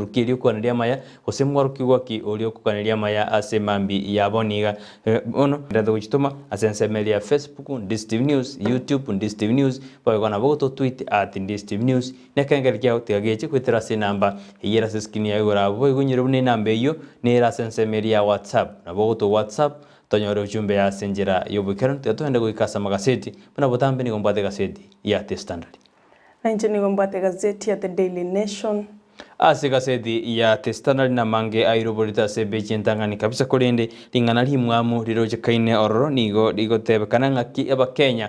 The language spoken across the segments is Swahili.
Rukiri kukaneria maya osemwa rukigwaki oli okukaneria maya ase mambi yaboniga ono ndato gituma asense media Facebook Ndistiv News YouTube Ndistiv News bagona boto tweet @Ndistiv News nekengeri kya utigageche kwitira se namba yera se skin ya igora bo igunyire bune namba iyo nera sense media WhatsApp na boto WhatsApp tonyore ujumbe ya senjera yobukero twende guikasa magaseti bana botambe ni gombate gaseti ya The Standard Nanje ni gombate gazeti ya The Daily Nation ase gaseti ya The Standard na mange airoborita se bechintangani kabisa kolende lingana limwamu liroje kaine ororo nigo tebekana ngaki abakenya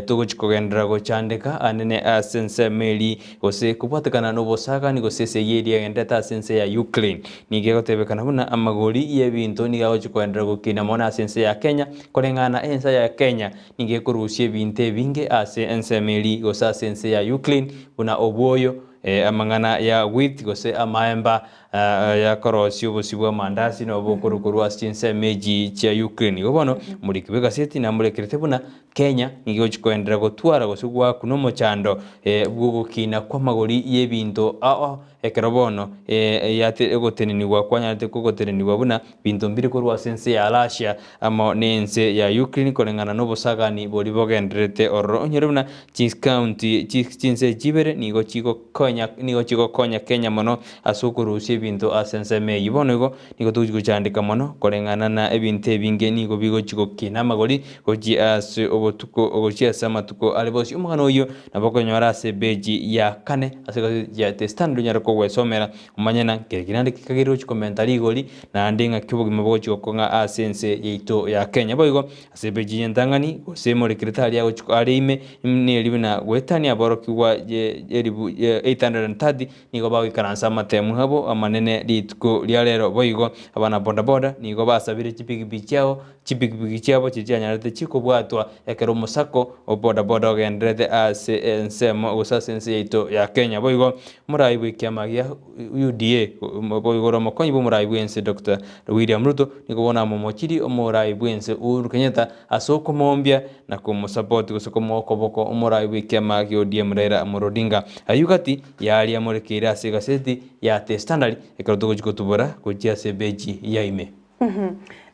tugochikogendera gochandika anene asense meli gose kubatekana no bosaga ni gose se yeri agendeta asense ya Ukraine nige gotebekana buna amagori yebinto niga gochikogendera gokina mona asense ya Kenya kolengana ensa ya Kenya nige kurushie binte binge ase ense meli gose asense ya Ukraine buna obwoyo amangana ya wheat gose amaemba ya korosi obosibwa mandasi no bokurukuru asinse meji cha Ukraine gobono muri kibega seti na muri kirete buna Kenya ngigo chikoendera gotwara gosugwa kuno mochando bwugukina kwa magori yebinto ekerobono yate egoteneniwa kwanyate kogoteneniwa buna binto mbiri kurwa sense ya Russia amo nense ya Ukraine kolengana no bosagani bori bogendrete orro onyere buna Chis County chinse jibere nigo chiko konya Kenya mono asukurusie binto asense me yibono go nigo tujiguchandika mono kolengana na ebinte binge nigo bigo chiko kina magori goji as obotuko ogochia sama tuko alebosi umwana oyo nabokonyora se beji ya kane asega ya The Standard nyara ko wesomera umanyana keginande kikagiro chikomentari goli na andinga kibogima bogo konga asense yeito ya Kenya boigo ase beji ndangani osemo sekretari yago chiko arime ni libina wetani aborokwa eribu 830 nigo bawo ikaransa matemu habo amanene litko lyalero boigo abana boda boda nigo basabire chipikipiki cyabo kijanyarate chiko bwatwa ekero musako oboda boda ogendrete ase nsemo usasense yeito ya Kenya boigo murayibu ikyamagia UDA boigo romokonyi bo murayibu ense Dr. William Ruto nigo bona momochiri omurayibu ense Uhuru Kenyatta asoko mombia na kumusupport gusoko mokoboko omurayibu ikyamagia ODM Raila Amolo Odinga ayugati yali amurekera ase gaseti ya The Standard ekero tugotubora kujia sebeji yaime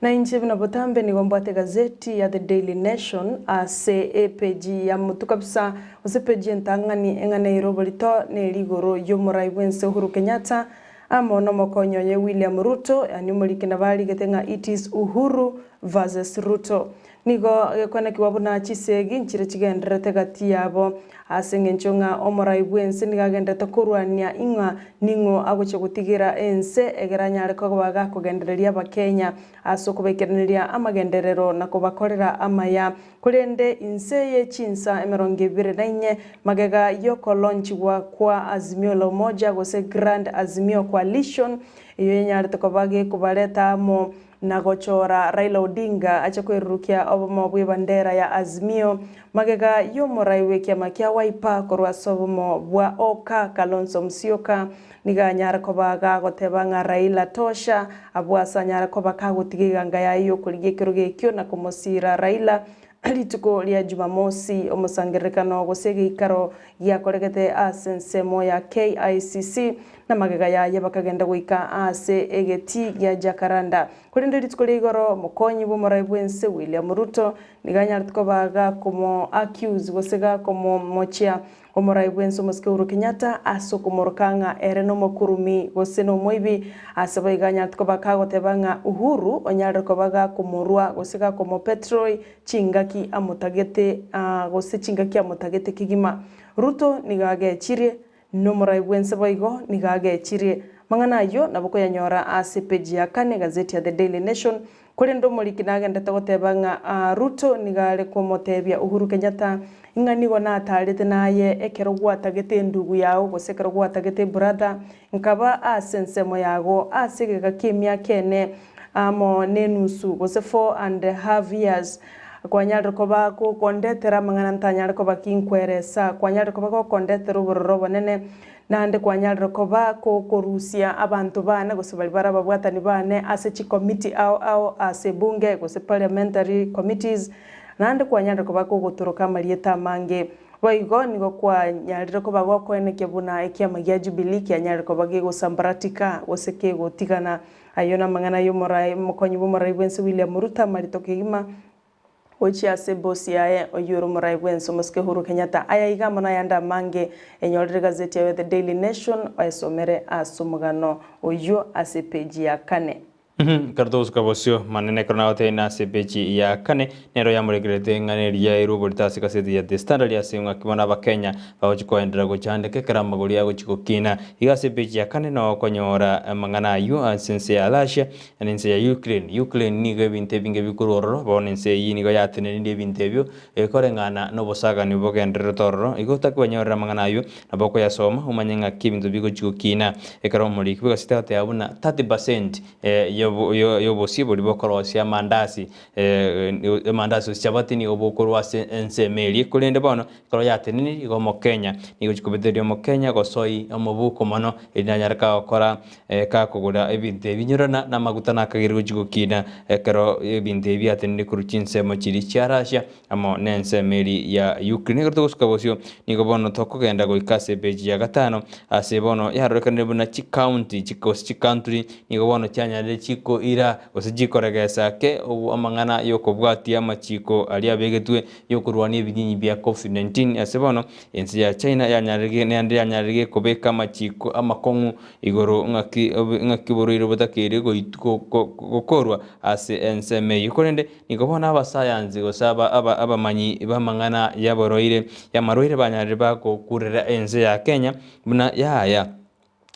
na inche bina botambe ni gombate gazeti ya The Daily Nation ase epeji ya mutu kabisa ose peji entangani engane irobolito ne ligoro yomurai wense Uhuru Kenyatta amono mokonyo ye William Ruto anyumulike na bali getenga it is Uhuru versus Ruto nigo kwana kiwabuna chisegi nchire chigenderete gati yabo asengenchonga omurai wense nigagendete kurwania inga ningo agoche gutigira ense egeranya reko baga kugendereria abakenya asokubekereria amagenderero na kubakorera amaya kurende inse ye chinsa 24 magega yoko launch kwa Azimio la Umoja gose Grand Azimio Coalition iyo yenyarete kobage kubaleta mo na gochora Raila Odinga acha kwerukia obomo bwe bandera ya Azimio magega yomurai kiama kia Wiper korwa sobomo bwa Oka Kalonzo Musyoka niganyara kobaga gotebanga Raila tosha abwasa nyara kobaka gutigiganga yayo kuligekero gekyo na kumosira Raila alituko lia Jumamosi omusangerekano gosege ikaro ya koregete asensemo ya KICC na magega ya bakagenda guika ase egeti ya Jakaranda kurinde lituko ligoro mukonyi bo murayibwense William Ruto niganya lituko baga como accuse gosega como mochia omurayibwense muske Uhuru Kenyatta asokomorokanga ereno mokurumi goseno moibi asaba iganya lituko baka gotebanga Uhuru onyara kobaga kumurwa gosega como petrol chingaki amutagete gose chingaki amutagete kigima Ruto nigage chire no murayibwense boigo nigage chire mangana yo naboko yanyora ase page ya kane gazeti ya The Daily Nation kurendo muliki nagenda tagotebanga Ruto nigale komotebya Uhuru Kenyatta inganigo na atarete naye ekero gwatagete ndugu yawo gosekero gwatagete brother nkaba asensemo yago asegega kimya kene amo nenusu gose 4.5 years kwanyara koba ko kondetera mangana ntanyara koba kinkweresa kwanyara koba ko kondetera uburoro nene nande kwanyara koba ko korusia abantu bana gosebali baraba bwatani bane ase chi committee au ase bunge gose parliamentary committees nande kwanyara koba ko gotoroka marieta mange boigo nigo kwa nyarire ko bagwa kwene kebuna ekiama gya Jubilee kya nyarire ko bage gusambaratika goseke gotigana ayona mangana yo morai mukonyi bo morai bwense William Ruto marito kigima ochi ase bosi yae oyoro morai bwense muske Uhuru Kenyatta aya igamo na yanda mange enyorire gazeti ya The Daily Nation oesomere asomugano oyo ase page ya 4. Kartos kabosio manene korona ote na sepechi ya kane nero ya muregerete ngane ya irubo litasi kaseti ya The Standard ya singa kibona bakenya bawchiko endera go chande ke karamba goli ya go kina iga sepechi ya kane no konyora mangana yu sense ya Russia nense ya Ukraine ni go binte binge bikuroro bonense yini go yatene ndi bintebyo korengana no bosaga ni bogendere torro igo takwanyora mangana yu naboko ya soma umanyenga kibintu bigo kina ekaromuri kibiga sitate abuna 30% yobosi buli bokorosia mandasi mandasi chabati ni obokorwa ensemeli kulende bono koro yatenini igo mokenya nigo chikubeterio mokenya gosoi omobuko mono inanyaraka okora ka kugura ebinte binyurana na maguta nakagirgo chigukina kero ebinte byatenini kuruchinse mochiri charasha amo nensemeli ya Ukraine gorto guskabosio nigo bono tokogenda goikase beji ya gatano ase bono yarorekane buna chi county chi country nigo bono cyanyare chiko ira osijikoregesa ke amangana yokobwatia machiko ali abegetwe yokurwania ebinyinyi bya COVID-19 asebono ensi ya China yanyarige nende yanyarige kobeka machiko amakongu igoro ngaki boriro botakere gokorwa ase enseme yikorende nikobona abasayansi gosaba abamanyi bamangana yaboroire yamaroire banyarire bakokurera ensi ya Kenya buna yaya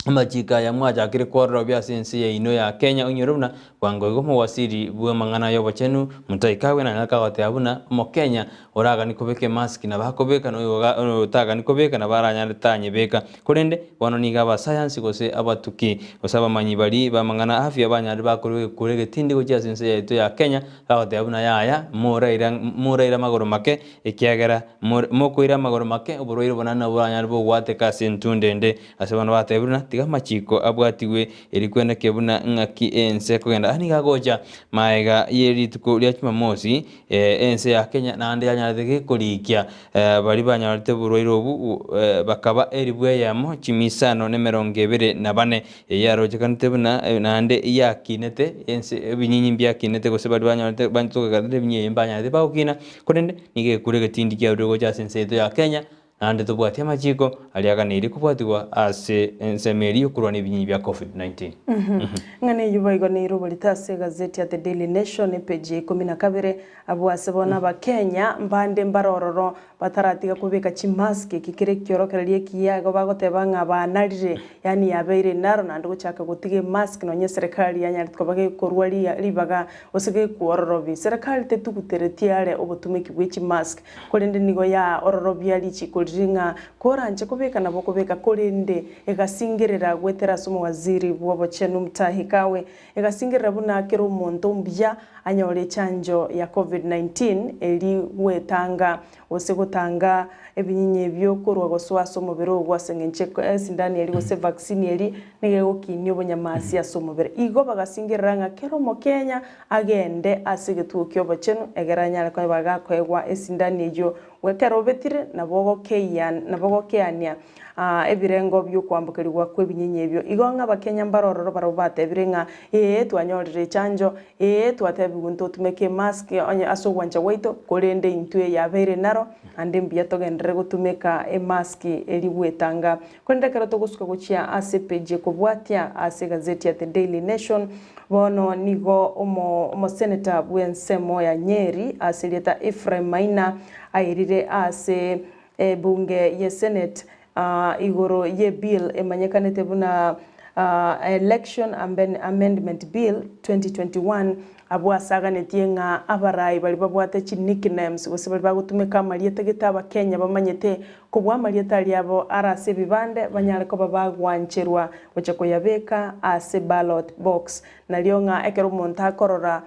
amachika ya mwaja kire korro bya sensi ya ino ya Kenya unyoruna wango gomo wasiri bwa mangana yobo chenu mutaikawe na nakawate abuna mo Kenya oraga nikobeke mask na bakobeka no taga nikobeka na baranya tanye beka kurende wano niga ba science gose abatuki osaba manyi bali ba mangana afya banyari bakorwe kurege tindi go cha sensi ya ito ya Kenya kawate abuna yaya moraira magoro make ekiagera mokoira magoro make oboroiro bonana buranya bo wate ka sentundende asabana bate abuna tiga machiko abwatiwe erikwenda kebuna ngaki ense kugenda ani gagoja maega yerituko lya Jumamosi ense ya Kenya na ande yanyarege kurikia bali banyarete buroiro obu bakaba eribwe yamo chimisano ne 24 yaroje kanete buna na ande yakinete ense ebinyinyi byakinete gose bali banyarete bantuka binye mbanyarete baukina kurende nige kurege tindi kya rugo cha sense ya Kenya ande tubwatia machiko aliaga niri kubwatiwa ase ensemeri yokurwa n'ebinyinyi bya COVID-19 ngane yubayigo ni rubolitase gazeti ya The Daily Nation page 12 abwase bona ba Kenya mbande mbarororo bataratiga kubeka chimaske kikire kyorokererie kiyago bagoteba ngabanarire yani yabeire naro nandi guchaka gutige mask no nye serikali yanya twabage korwa ribaga osege kuororobi serikali tetuguteretiare obutumiki bw'ichi mask kolende nigo ya ororobia lichi kuringa koranje kubeka nabo kubeka kolende egasingirira gwetera somo waziri bwabo chenu mtahikawe egasingirira buna kero monto mbya anyore chanjo ya COVID-19 eli wetanga osegotanga ebinyinyi byo kurwa goswaso mubero gwasengenche sindani eli gose vaccine eli negego kinyo bonyamasi asomubere igo bagasingirira nga kero mo Kenya agende asigetu kyobo chenu egeranya ko bagakwegwa esindani ejo wekero betire nabogo keania ebirengo byo kwambukirirwa kwebinyinyi ebyo igonga bakenya mbarororo barobate ebirenga twanyorire chanjo twatebigunto tumeke mask onye asogwanja waito kolende intwe yabeire naro ande mbia togendere gutumeka mask eliwetanga kwenda kero togusuka guchia ase page kubwatia ase gazeti ya The Daily Nation bono nigo omo senator bwensemo ya Nyeri asilieta Ephraim Maina airire ase bunge ye Senate igoro ye bill emanyekanete buna election amendment bill 2021 abwasaga netienga abarai bali babwate chi nicknames bose bali bagutumika mariete gitaba Kenya bamanyete kubwa mariete ali abo arase bibande banyale ko babagwancherwa gocha ko yabeka ase ballot box nalionga ekero monta korora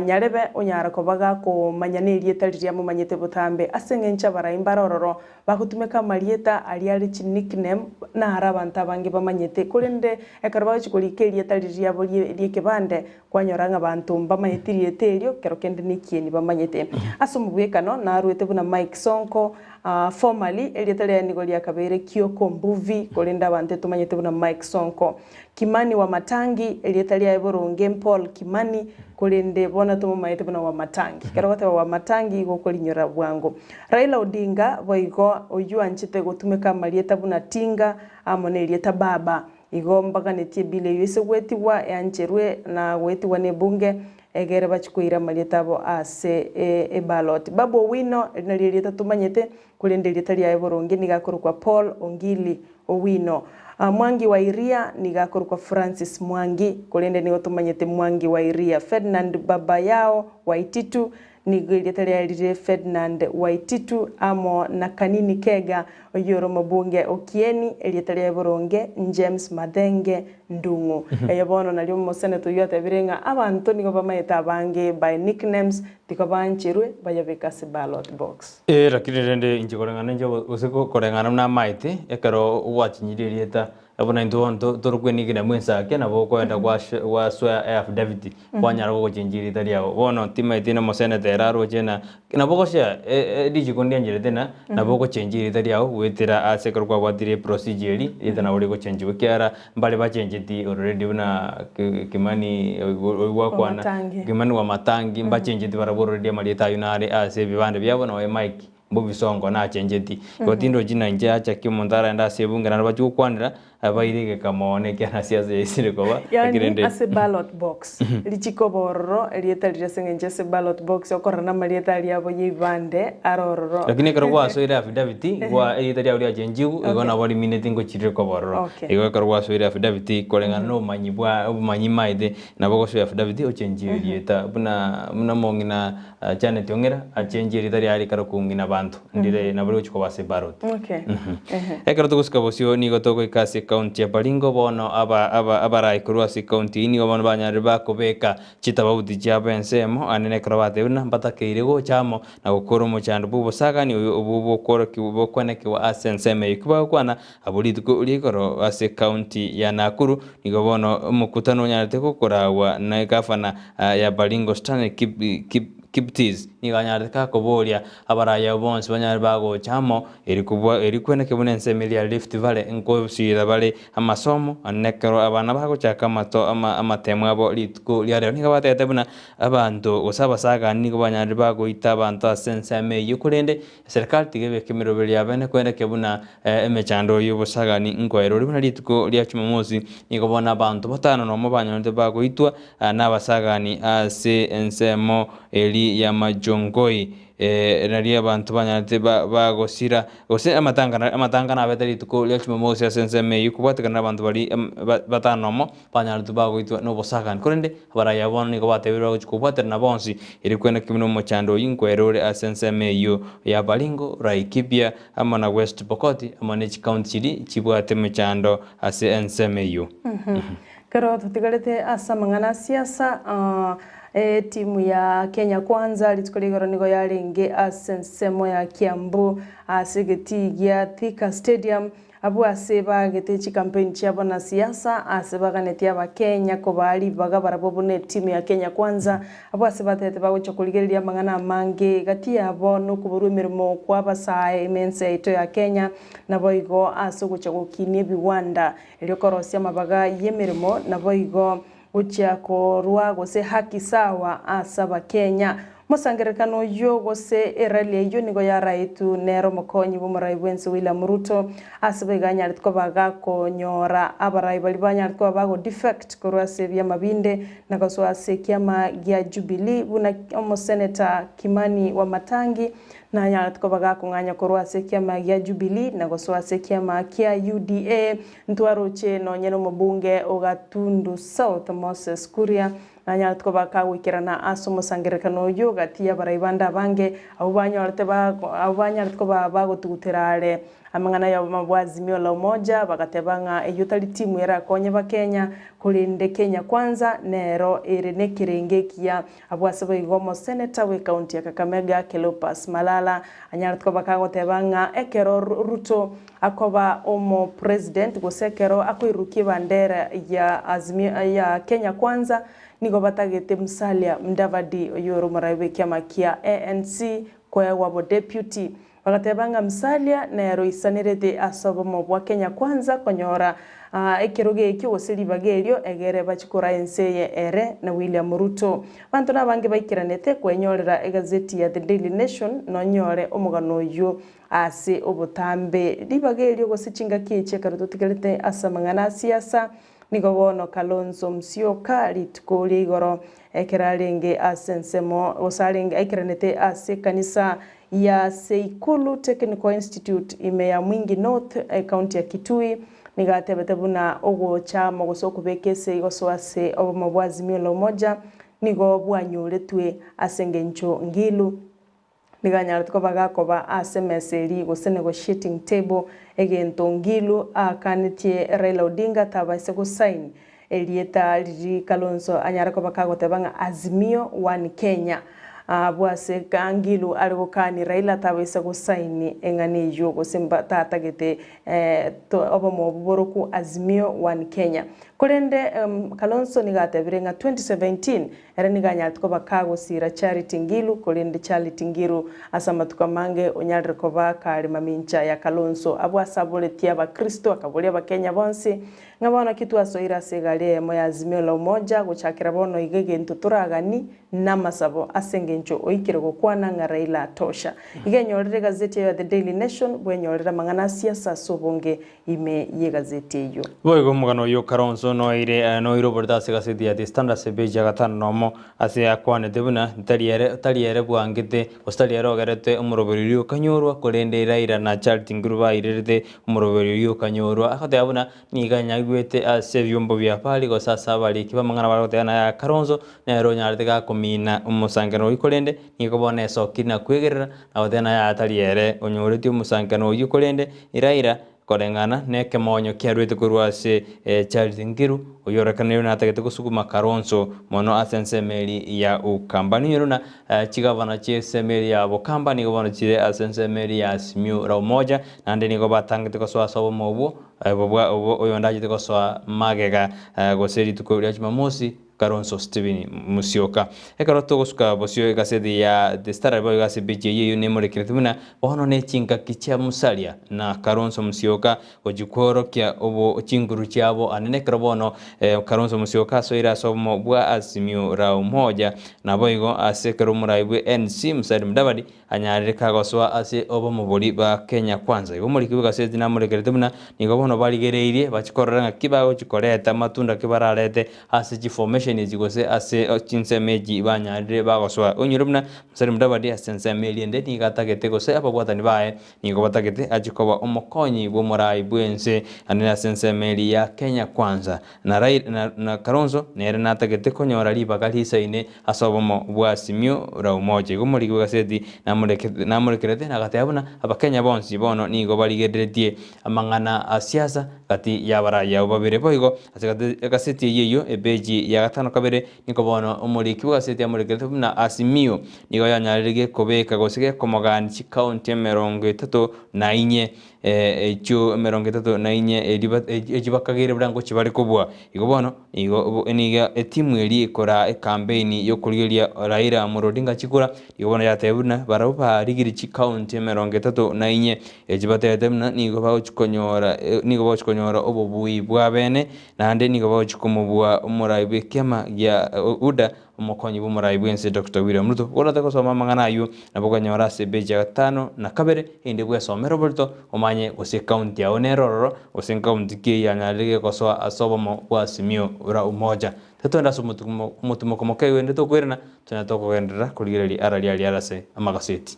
nyarebe onyara kobaga ko manyaneri etariri amumanyete butambe aseng'encha baraimba rororo bagutumeka marieta ali ali chi nickname na hari abantu abange bamanyete kurende ekaro bachikorikeria etariri abo liekebande kwanyoranga abantu bamanyetirie eterio kero kende nikieni bamanyete ase omubwekano narwete buna Mike Sonko formally erieta nigo liakabere Kioko Mbuvi kurenda abantu tumanyete buna Mike Sonko Kimani wa Matangi erieta lia Boronge Paul Kimani kurende bona tumanyete buna wa Matangi kero gote wa Matangi gokolinyora bwango Raila Odinga boigo oyua nchite gotumeka marieta buna Tinga amone erieta baba igo mpaka netie bile yese gwetiwa yancherwe na gwetiwa ne bunge egere bachikuira marietabo ase ballot babo wino narieta tumanyete kurende erieta lia Boronge nigakorwa Paul Ongili Owino Mwangi wa Iria nigakorwa Francis Mwangi kurende nigo tumanyete Mwangi wa Iria Ferdinand baba yao Waititu nigiritere Ferdinand Waititu amo na Kanini Kega oyoro mabunge Okieni eritere Boronge James Madenge Ndungu eyabono nalyo mo senator yote birenga abantu nigo bamayeta bange by nicknames tiko banchirwe bayabeka se ballot box rakirende injikorengana njo usiko korengana na maite ekaro wachinyirieta abona ndo torukwenigina mwensake nabo kwenda kwa swa affidavit kwanyara go chenjiri tariao bono timaite na mosenete eraro chena nabo gosha dijikondia njiretena nabo go chenjiri tariao wetera asekor kwa watire procedure itana uri go chenjiwe kiara mbale ba chenjiti already una Kimani wa kwana Kimani wa Matangi mba chenjiti baraboro already malita yunare ase bibande byabo na Mike Mbuvi Sonko na chenjeti gotindo jina nje acha kimondara nda sebunga na bachu kwanira abairige kamone kana siasa isire koba yani ase ballot box lichiko bororo elieta lijasengenje ase ballot box okorana marieta liabo yibande arororo lakini karwa so ira affidavit kwa elieta liabo chenjiu igona bali minute ngo chire ko bororo igo karwa so ira affidavit kolengana no manyibwa obumanyimaide nabo so affidavit o chenjiu elieta buna mongina Janet Ongera achenji elieta liali karokungina bantu ndire nabuli chiko base ballot ekaro tukuska bosio ni gotoko ikase county ya Baringo bono aba kurwa si county ni bono banyari bakobeka chitabauti cha bensemo anene krabate una batakeire go chamo na gukoro mu chandu bubo saga ni ububo koro kibubo kwaneke wa asenseme ikuba kwana abulituko ulikoro ase county ya Nakuru ni bono mukutano nyarete kokorawa na gavana ya Baringo Stanley Kiptis ni ganyarete kakoboria abaraya bonse banyari bago chamo erikwene kebunense melia Rift Valley nko sira bale amasomo anekero abana bago chaka mato amatemo abo litko lyare ni gabatete buna abantu osaba saga ni banyari bago itabantu asenseme yukurende serikali tigebe kemero beli abene kwene kebuna emechando yubosaga ni nkoero libuna litko lya chumomosi ni gobona abantu batano no mabanyonde bago itwa nabasaga ni ase ensemo eli ya Majongoi raria abantu banyate bagosira ose amatanga na beteri tuko lya chumomosi asenseme yukubatekana abantu bali batanomo banyate bagoitwa no bosagan kurende baraya boni ko batebiro kubatera na bonsi iri kwena kimino mochando yinkwero asenseme yu ya Baringo Laikipia amana West Pokot amane county chibwate mochando ase enseme yu kero tutigarete asa mangana siasa timu ya Kenya Kwanza litukoligoro nigo yaringe asensemo ya Kiambu asigetigia Thika Stadium abu aseba getechi campaign chabo na siasa aseba ganetia ba Kenya ko bali baga barabobone timu ya Kenya Kwanza abu aseba tete bago chokuligeria mangana mange gati abo no kuburu mirimo kwa basae mense ito ya Kenya na boigo asugo chagukini biwanda iliyokorosia mabaga yemirimo na boigo ucha korwa gose haki sawa asaba Kenya musangerekano yo gose erali yo nigo ya raitu nero mokonyi bumurai bwense William Ruto asaba ganya litko baga konyora abarai bali banya litko bago defect korwa sevya mabinde na goswa sekiama gya Jubilee buna senator Kimani wa Matangi na nyala tuko baga kunganya korwa sekiama gya Jubilee na goswa sekiama kia UDA ntwaroche no nyeno mabunge ogatundu South Moses Kuria na nyala tuko baka wikirana asomo sangerekano yo gati ya baraibanda bange abanya tuko bago tuguterare amang'ana ya mabwazimio la umoja bagatebanga eyutari timu era konye bakenya kulinde Kenya kwanza nero irene kirengekia abwase boigomo senator we county ya Kakamega Cleopas Malala anyaratko bakagotebanga ekero Ruto akoba omo president gosekero akoirukie bandera ya azimio ya Kenya kwanza nigo batagete Musalia Mudavadi oyoro maraibe kiama kia ANC kwa wabo deputy bagatebanga Musalia nero isanirete asobomo bwa Kenya kwanza konyora ekiroge ekigoseri bagerio egere bachikora enseye ere na William Ruto bantu nabange baikiranete kwenyorera egazeti ya The Daily Nation nonyore omugano yo ase obutambe libagerio gosichinga kiche karutotigerete asamangana siasa nigobono Kalonzo Musyoka litukuri igoro ekerarenge asensemo osaringe ekiranete ase kanisa ya Seikulu Technical Institute ime ya Mwingi North county ya Kitui nigatebete buna ogo chama gosokubekese igoswase obumabwazimio la umoja nigo bwanyuretwe asengencho ngilu niganyaratuko bagakoba asemeseri gose negotiating table egento ngilu akanitie Raila Odinga tabaise go sign elieta liri Kalonzo anyarako bakagotebanga azimio one Kenya bwase kangilu arigokani Raila tabaise go sign engani yo gosemba tatagete obomo boroku azimio one Kenya kurende Kalonzo nigatebirenga 2017 era niganyaratuko bakagosira Charity Ngilu kurende Charity Ngilu asamatuka mange onyariko bakari mamincha ya Kalonzo abwasaboletia abakristo akabolia bakenya bonse ngabona kitu asoira segale moya azimio la umoja guchakira bono igege ntuturagani namasabo asengencho oikire gukwana nga Raila tosha igenyorere gazeti ya The Daily Nation bwenyorera mangana siasa sobonge ime ye gazeti yo boigo mugano yo Kalonzo no iro bordase gazeti ya The Standard sebeja gatano nomo ase akwane debuna tariere bwangete ostariere ogerete umuroberiyo kanyorwa kurende Raila na Charity Ngilu bairete umuroberiyo kanyorwa akate abuna niganyagwete ase byombo bya pali go sasa bali kibamangana barotena ya Kalonzo nero nyartega komina umusangano ikorende nikobone sokina kwegerera abotena ya tariere onyorete umusangano ikorende Raila korengana neke monyo kiarwete kurwase Charity Ngilu oyorekana na tagete kusukuma Kalonzo mono asensemeli ya ukambani yoruna chigavana chesemeli ya bokamba ni gobana chire asensemeli ya Azimio la umoja nande ni gobatangete koswa sobo mobo oyondaje tekoswa magega goseri tukoria Jumamosi Kalonzo Steven Musyoka ekaroto gosuka bosio gazeti ya The Star boy gazeti yeyo nemorekeretuna bono ne chinga kicha Musalia na Kalonzo Musyoka ojikoro kya obo chinguru cyabo anene krabono Kalonzo Musyoka soira somo bwa Azimio la umoja na boigo asekero muraibwe NC Musalia Mudavadi anyarire kagoswa ase obo mubuli ba Kenya kwanza ibo muri kibuga gazeti namorekeretuna nigo bono baligereirie bachikorera kibago chikoreta matunda kibararete ase formation ezigose ase chinsemeji banyarire bagoswa onyurumna Musalia Mudavadi asensemeli ende nigatagete gose abagwatani bae nigo batagete ajikoba omokonyi bwo murai bwense anene asensemeli ya Kenya kwanza na Kalonzo nere natagete konyora libaga lisaine asobomo bwa Azimio la umoja igo muri gazeti namurekerete nagatabona abakenya bonsi bono nigo baligeretie amangana asiasa kati yabaraya babire boigo gazeti yeyo ebeji ya gatano kabere niko bono umuriki gazeti ya murekerete na Azimio nigo yanyarige kobeka gosege komogani chi county 34 echo 34 ejibakagire brango chibari kubwa igo bono igo eniga etimu eri ikora campaign yo kurigeria Raila Amolo Odinga chikura igo bono yatebuna baraba rigiri chi county 34 ejibatetemna nigo bawchikonyora obobui bwa bene nande nigo bawchikomubwa umuraibe kema ya uda umukonyi b'umurayi bwense Dr. William Ruto urata ko soma mangana ayu naboganyora sebeja gatano na kabere inde bwe somero bulto omanye ose county ya oneroro ose county ke yanalege ko so asobomo bwa Azimio la umoja tetonda sumutumo komoke wende to kwerena tunatoko gendera kuligireli arali arase amagaseti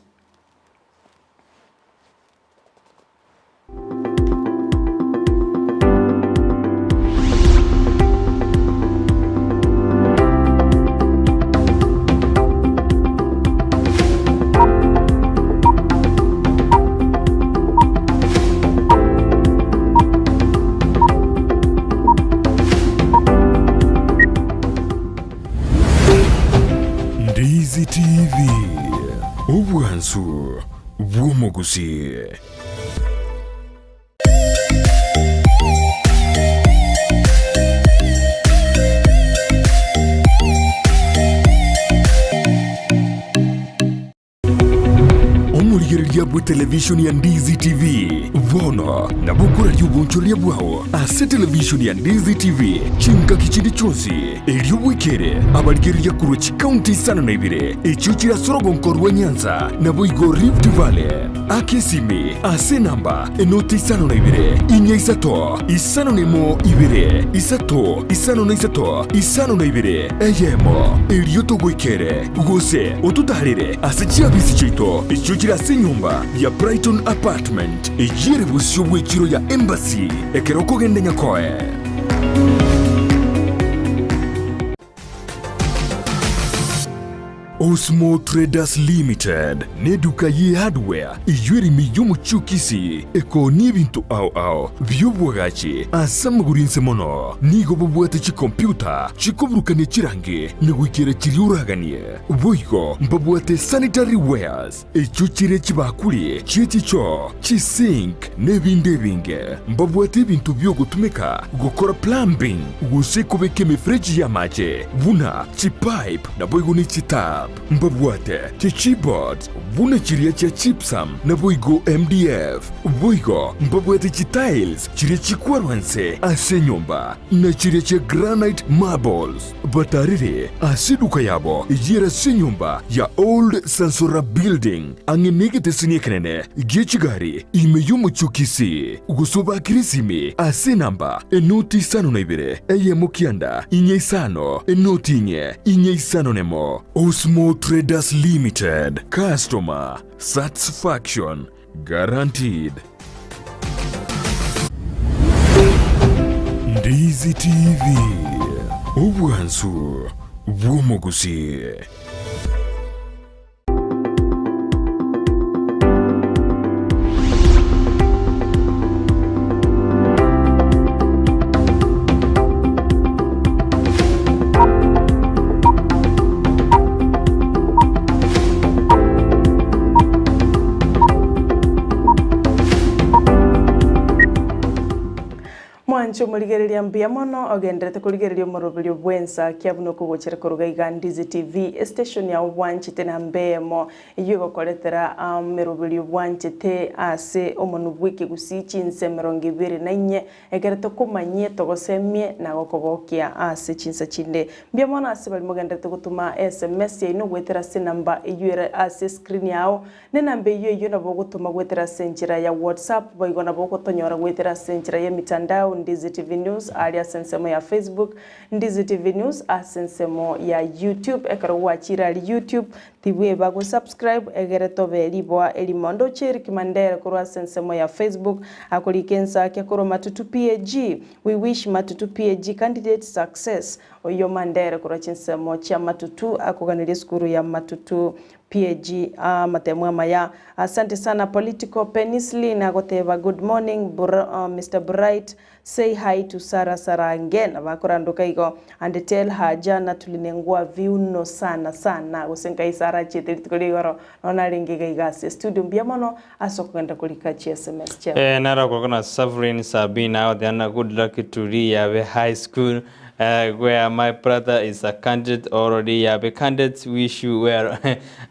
Ndizi TV obwansu bw'omuguzi. Omurigereria television ya Ndizi TV vono na bukura ry'ubunchuria bwao ase television ya Ndizi TV chinka kichindi chonsi eriobwekere abarigereria kurochi county sana na ibire echuchira sorogonkorwa Nyanza na boigo Rift Valley akesimi ase namba enoti sana na ibire inya isato isano nemo ibire isato isano na isato isano na ibire eyemo erioto gwekere gose otutarire ase chiabisi chito echuchira nyumba ya Brighton Apartment ejire busyo bwekiro ya Embassy ekeroko gende nyakoe. Osmo Traders Limited neduka ye hardware iyuri miyumu chukisi eko nibintu au byobwagachi asamagurinse mono nigo bubwate chi computer chikobrukane chirange negwikira chiriuraganie boigo mbabwate sanitary wares echuchire chibakuri chichicho chisink nebindebinge mbabwate bintu byo gutumika gukora plumbing guseko bekeme fridge ya mache buna chipipe na boigo ni chitap mbabwate keyboard buna chiria cha chipsam na boigo MDF boigo mbabwate tiles chiria chikwarwanse ase nyumba na chiria cha granite marbles batarire asiduka yabo yera se nyumba ya Old Sansora Building angenegete sinyekenene gechigari imeyumu chukisi gusoba kirisimi ase namba enoti sano na ibire eyemukianda inye sano enoti inye sano nemo. Osmo Traders Limited, customer satisfaction guaranteed. Ndizi TV obwansu bw'omuguzi. Mwancho murigereria mbia mono ogenderete kurigereria murubiri bwensa kiabuno kugochera kuruga Ndizi TV station ya Wanchi tena mbemo yugo koletera mirubiri Wanchi te ase omonu bwiki gusichi nse 24 egerete kumanye togosemie na gokogokia ase chinsa chinde mbia mono ase bali mugenderete gutuma SMS ya ino gwetera se namba iyure ase screen yao ne namba iyo na bogutuma gwetera senchira ya WhatsApp boigona bogotonyora gwetera senchira ya mitandao Ndizi TV News alias sensemo ya Facebook, Ndizi TV News asensemo ya YouTube, ekaro wachira ali YouTube, TV bago subscribe, egere tobe libwa elimondo chiri kimandere kurwa sensemo ya Facebook, akolikensa kia kuro Matutu PAG, we wish Matutu PAG candidate success, oyo mandere kurwa chinsemo chia Matutu, akuganili skuru ya Matutu PAG matemwa maya. Asante sana Political Penicillin agoteba good morning Mr. Bright, say hi to Sarah again abakoranduka igo and tell her jana tulinengua viuno sana usenkai Sarah chete tukoligoro nona ringiga igase studio mbiamono asokenda kulika SMS che nara kokona Sovereign Sabina odana good luck to Ria high school where my brother is a candidate already yabe candidates wish you well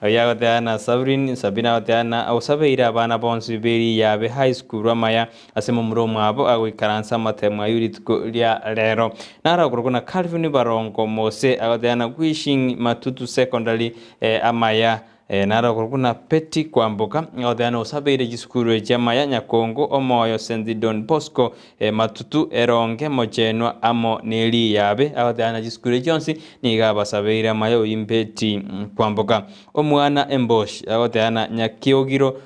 yagodana Sovereign Sabina odana ausabeira bana bonsiberi yabe high school ramaya asemo muromo abo agwikaransa matema yuritko lya rero nara kurukuna Calvin Barongo Mose agodana wishing Matutu secondary amaya nara kurukuna Peti kwamboka agodana usabeire jiskuru jamaya Nyakongo omoyo St. Don Bosco Matutu eronge mojeno amo neli yabe agodana jiskuru jonsi niga basabeire amayo impeti kwamboka omwana Embosh agodana Nyakiogiro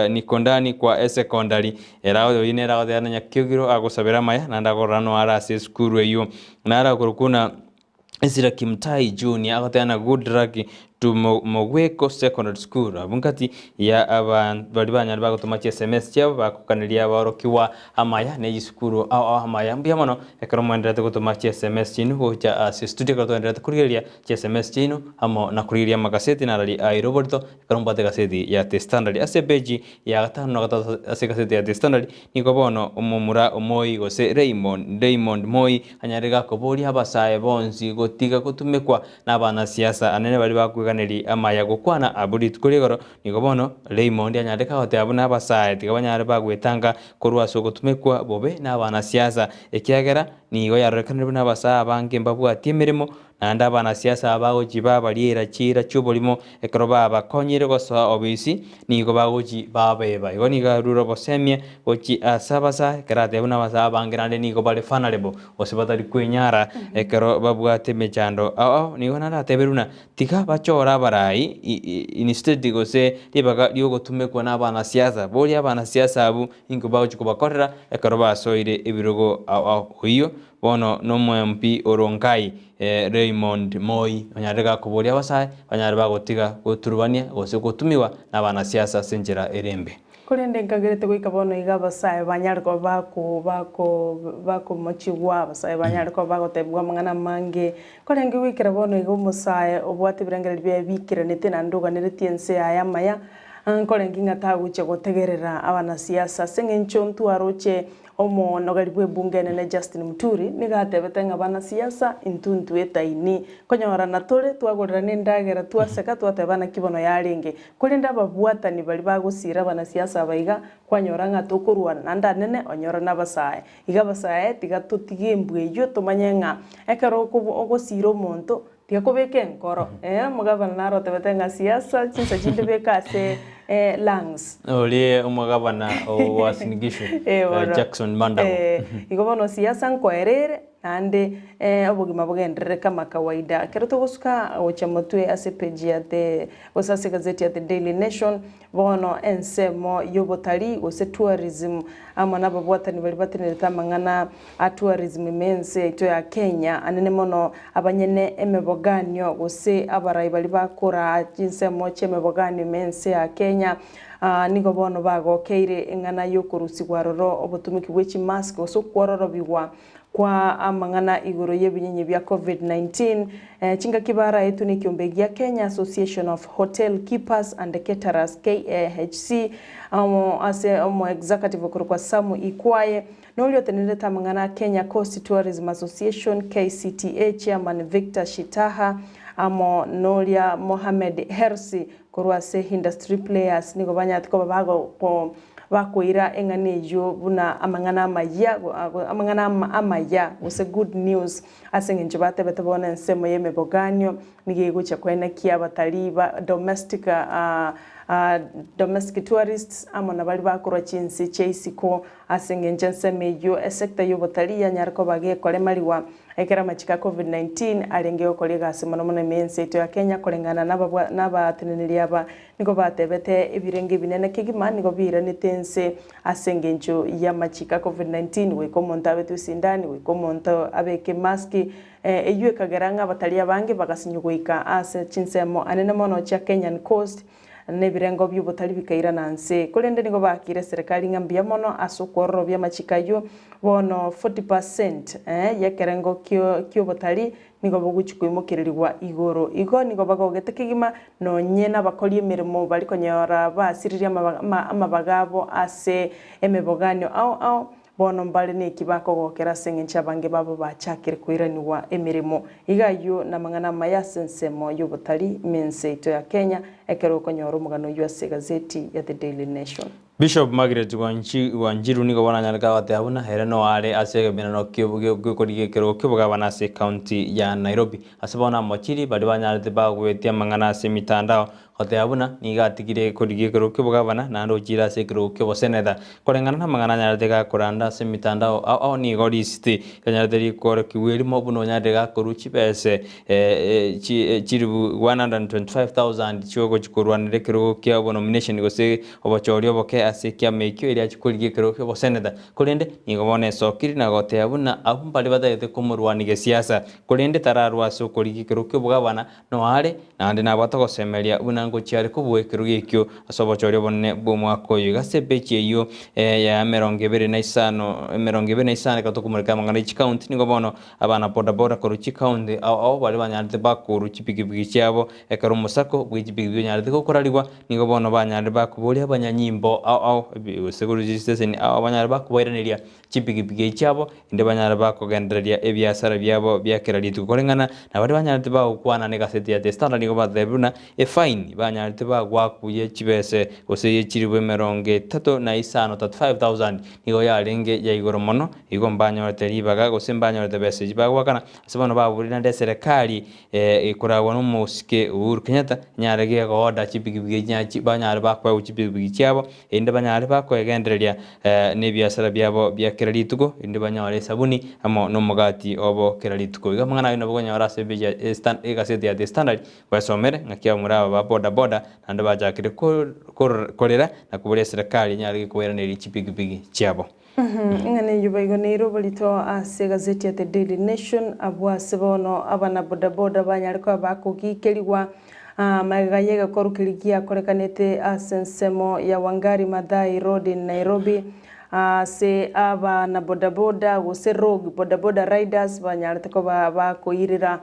nikondani kwa secondary erao yinera agodana Nyakiogiro agosabera maya nanda gorano ara se skuru eyo nara kurukuna Ezra Kimtai Junior agodana good luck Mogweko Secondary School abunkati ya abantu bari banyari bagutuma SMS cyabo bakukaniria barokiwa amaya ne yisukuru au amaya mbia mono ekero mwenderete gutuma SMS chinu ko cha studio ko twenderete kuriria SMS chinu amo na kuriria magaseti na rali Roberto ekero mbate gaseti ya The Standard asebeji ya gatano na gatatu ase gaseti ya The Standard niko bono umumura umoi gose Raymond Moi anyarega ko bori abasaye bonzi gotiga kutumekwa n'abana siasa anene bari bakwiganiri amaya gukwana aburi tukurigoro niko bono Raymond anyareka hote abuna abasaye tigabanyare bagwetanga korwaso gutumekwa bobe n'abana siasa ekiagera nigo yarekanirwe n'abasaye abange mbabwati emirimo nanda abana siasa abagoji babariera chira chubolimo ekero babakonyire gosa obisi nigo bagoji babeba igo niga ruro bosemia gochi asabasa karate abuna basa abange nande nigo bale fanalebo osebatari kwenyara ekero babwate mechando nigo nanda teberuna tika bachora barai instead gose libaga lyogotumekwa n'abana siasa boli abana siasa abu ingo bagoji kubakorera ekero basoire ebirogo hiyo bono nomwempi oronkai Raymond Moi onyarega kuboria abasaye banyare bagotiga guturubania gose gutumiwa n'abana siasa senjera erembe kurende nkagerete goika bono iga abasaye banyareko bako mochigwa abasaye banyareko bagotebwa mangana mange korenge wikira bono iga omosaye obwate birengere bya bikiranete na nduganirete ense aya maya korenge ngataguche gotegerera abana siasa sengencho ntuaroche omo nogari bwe bunge nene Justin Muturi nigatebete ngabana siasa intuntu etaini konyora na tole twagorera nendagera twaseka twatebana kibono yaringe kulinda babwatani bali bagusira bana siasa baiga kwanyora ngatukurwa nanda nene onyora nabasaye iga basaye tiga tutigembwe yo tumanyenga ekero ogosira omonto tiga kubeke nkoro mugabana naro tebete nga siasa chinsa chinde bekase lungs olie umugabana wasinigisho Jackson Mandago igo bono siasa nkoerere nande obugima bugendere kama kawaida kero tugusuka ochamotwe asepeji ya the osase gazeti ya The Daily Nation bono ensemo yobotali ose tourism ama nababwatani bali bateneta mangana a tourism mense ito ya Kenya anene mono abanyene emeboganyo ose abarai bali bakora jinsemo chemeboganyo mense ya Kenya nigo bono bagokeire engana yokurusigwa roro obutumiki bw'echi mask oso kwororo bigwa kwa amangana igoro y'ebinyenye bya COVID-19 chinga kibara etu ni kiombe gya Kenya Association of Hotel Keepers and Caterers KAHC amo executive kwa Samu Ikwaye nolio teneleta mangana Kenya Coast Tourism Association KCTA chairman Victor Shitaha amo nolia Mohamed Hersi kurwa se industry players nigo banyatiko bago bakoira engane yo buna amangana amaya use good news asengenje batebete bona nsemo yemeboganyo nigego chakwena kia bataliba domestic tourists amona bali bakoro chinsi cheisiko asengenje nseme yo sector yo botalia nyarko bage kole maliwa ekera machika COVID-19 alengeo kolega asimano mona mense to ya Kenya kolengana n'abateneneri aba niko batebete ebirenge binene kigima niko bira nitense asengenjo ya machika COVID-19 we komonta betu sindani we komonta abeke maski eyue kagaranga batalia bange bagasinyugoika ase chinsemo anene mono cha Kenyan Coast nebirengo by'ubutali bikaira nanse kolende nigo bakire serikali ngambia mono asukoro bya machikayo bono 40% yekerengo kyo butali nigo boguchikuimukiririrwa igoro igo nigo bagogete kigima no nyena bakoli emirimo bali konyora basiriria amabagabo ase emeboganyo au bono mbale ne kibako gokera sengencha bange babo bachakire kwiraniwa emirimo igayo namangana mayasensemo y'ubutali menseito ya Kenya ekero konyora umugano y'ase gazeti ya The Daily Nation. Bishop Margaret Wanjiru nigo wananyarga wate abuna hereno are asege binano kyo kero bana se county ya Nairobi asabona mochiri bali banyarite bagwetia mangana se mitandao oteabuna nigatigire korigie kero kyo gavana na ndo jira se kero kyo seneta korengana na mangana nyarate ga kuranda se mitandao au ni goristi kanyarate ri kore kiweri mo buno nyarate ga koruchi pese chiribu 125,000 choko chikorwanire kero kyo bo nomination go se obochori oboke ase kya mekyo iri achikorigie kero kyo seneta kolende nigobone sokiri na goteabuna abumbali badayete kumurwanige siasa kolende tararwa so korigie kero kyo gavana no are nande na batoko semeria unango chiari kubwe kero gekyo asobochori obone bo mwako yo gase beche yo ya 25 katokumurika mangana county nigobono abana boda koruchi county au bali banyarite bakuru chipigipigi cyabo ekaro musako bw'igipigipigi nyarite ko korarigwa nigobono banyarite bakuburi abanyanyimbo au security station au banyarite bakuboiranira chipigipigi cyabo inde banyarite bakogendereria ebyasara byabo byakeraritu korengana na bali banyarite bakwana ne gaseti ya Standard nigo badebuna fine banyarite bagwakuye chibese ose chiribwe 35,000 nigo yarenge ya igoro mono igo mbanyorete ribaga gose mbanyorete bese bagwakana asabano baburira nde serikali ikoragwa no musike Uhuru Kenyatta nyarege goda chipigipigi nyachi banyare bakwa uchipigipigi cyabo inde banyare bakwegendereria ne byasara byabo byakeraritugo inde banyare sabuni amo no mugati obo keraritugo iga mangana ino bogonyara sebeja gaseti ya Standard basomere ngakia muraba ba boda nande bajakire korera na kubure serikali nyarege kuwerana iri chipigipigi cyabo ngane yubaygo neiro bolito ase gazeti ya The Daily Nation abwa sebono abana boda banyare ko bakugikeliwa magayega korukiligia korekanete asensemo ya Wangari Maathai Road in Nairobi se abana boda gose rogue boda riders banyare ko bakoirira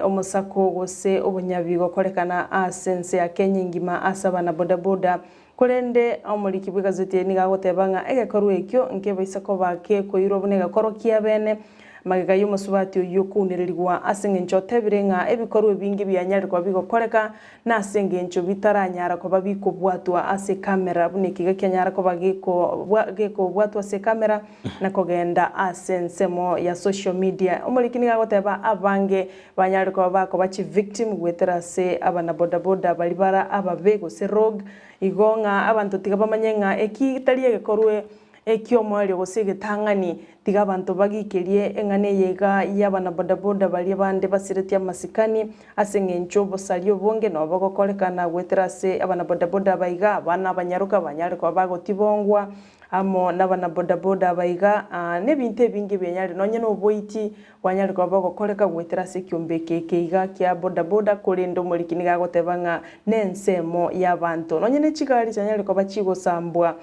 omusako gose obunyabigo korekana asense ya Kenya ngima asabana boda kolende omuliki bwegazeti ni gagotebanga egekoru ekyo nke baisako bake koiro bunega korokia bene magega yomusubati yokunirigwa asengencho tebirenga ebikoru ebingi byanyarikwa bigokoreka na asengencho bitaranyara ko babikobwatwa ase kamera bunikiga kenyara ko bageko bwatwa ase kamera na kogenda asensemo ya social media omuliki ni gagoteba abange banyarikwa bako bachi victim gwetera se abana boda balibara ababego se rogue igonga abantu tigabamanyenga ekitari egekorwe ekiomorio gosege tangani tiga abantu bagikerie engane yega yabana boda bali bande basiretia masikani asengencho bosalio bonge no bagokorekana gwetera se abana boda baiga bana banyaruka banyariko bagotibongwa amo nabana boda baiga nebinte bingi benyari nonye no boiti wanyariko bagokoreka gwetera se kyombeke keiga kya boda kolendo molikini gagotebanga nensemo yabantu nonye ne chigari chanyariko bachigo sambwa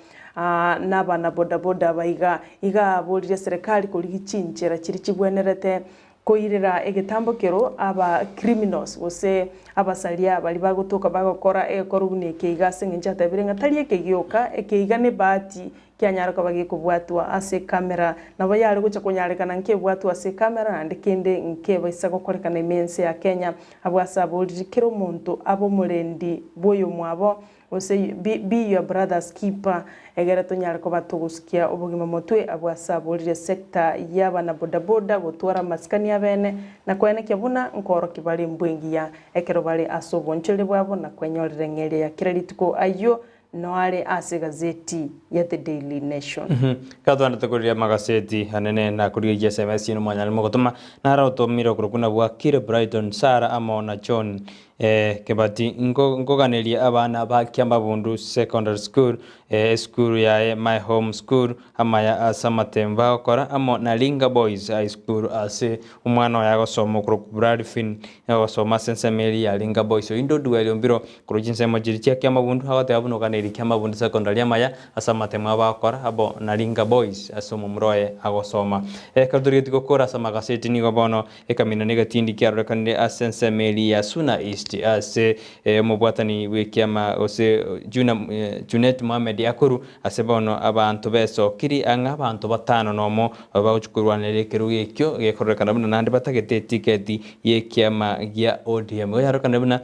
nabana boda baiga iga bolire serikali kuligichinjera kiri kibwenerete koirira egetambokero aba criminals gose abasalia bali bagutuka bagokora ekorubune keiga sengenja tabirenga tali ekegioka ekeiga ne bati kyanyaraka bagikubwatwa ase kamera nabo yari guca kunyarekana nke bwatwa ase kamera ndikende nke baisa gokorekana imense ya Kenya abwasabuliri kero muntu abo murendi boyo mwabo ose be your brother's keeper egera tonyarako batugusikia obugima motwe abwasabulire sector yabana boda gutwara maskani abene na kwene kyabuna nkoro kibali mbwengiya ekero bali asobonchele bwabo na kwenyorere ngere ya kiralitiko ayo noare ase gazeti ya The Daily Nation. Katwana takuria magazeti hanene na kuria SMS no mwanyali mogotoma na rauto miro kurukuna bwa Kire Brighton Sara Amona John kebati ngoganeria abana ba Kyambabundu Secondary School school ya My Home School amaya asamatemba okora amo na Linga Boys High School ase umwana yago somo kuru Bradfin yago soma sensemeli ya Linga Boys indo duelio mbiro kurujinse majiri cha Kyambabundu hawate abuno kaneri Kyambabundu Secondary amaya asamatemba bakora abo na Linga Boys asomo mroye ago soma kaduriti gukora sama gaseti nigo bono ekamina negatindi kyaro kande asensemeli ya Suna East ase mubwatani wekiama ose Junet Mohamed yakuru asebono abantu beso kiri anga abantu batano nomo baguchukurwanire kiruye kyo gekorekana buna nandi batagete ticket yekiama ya ODM yarakana buna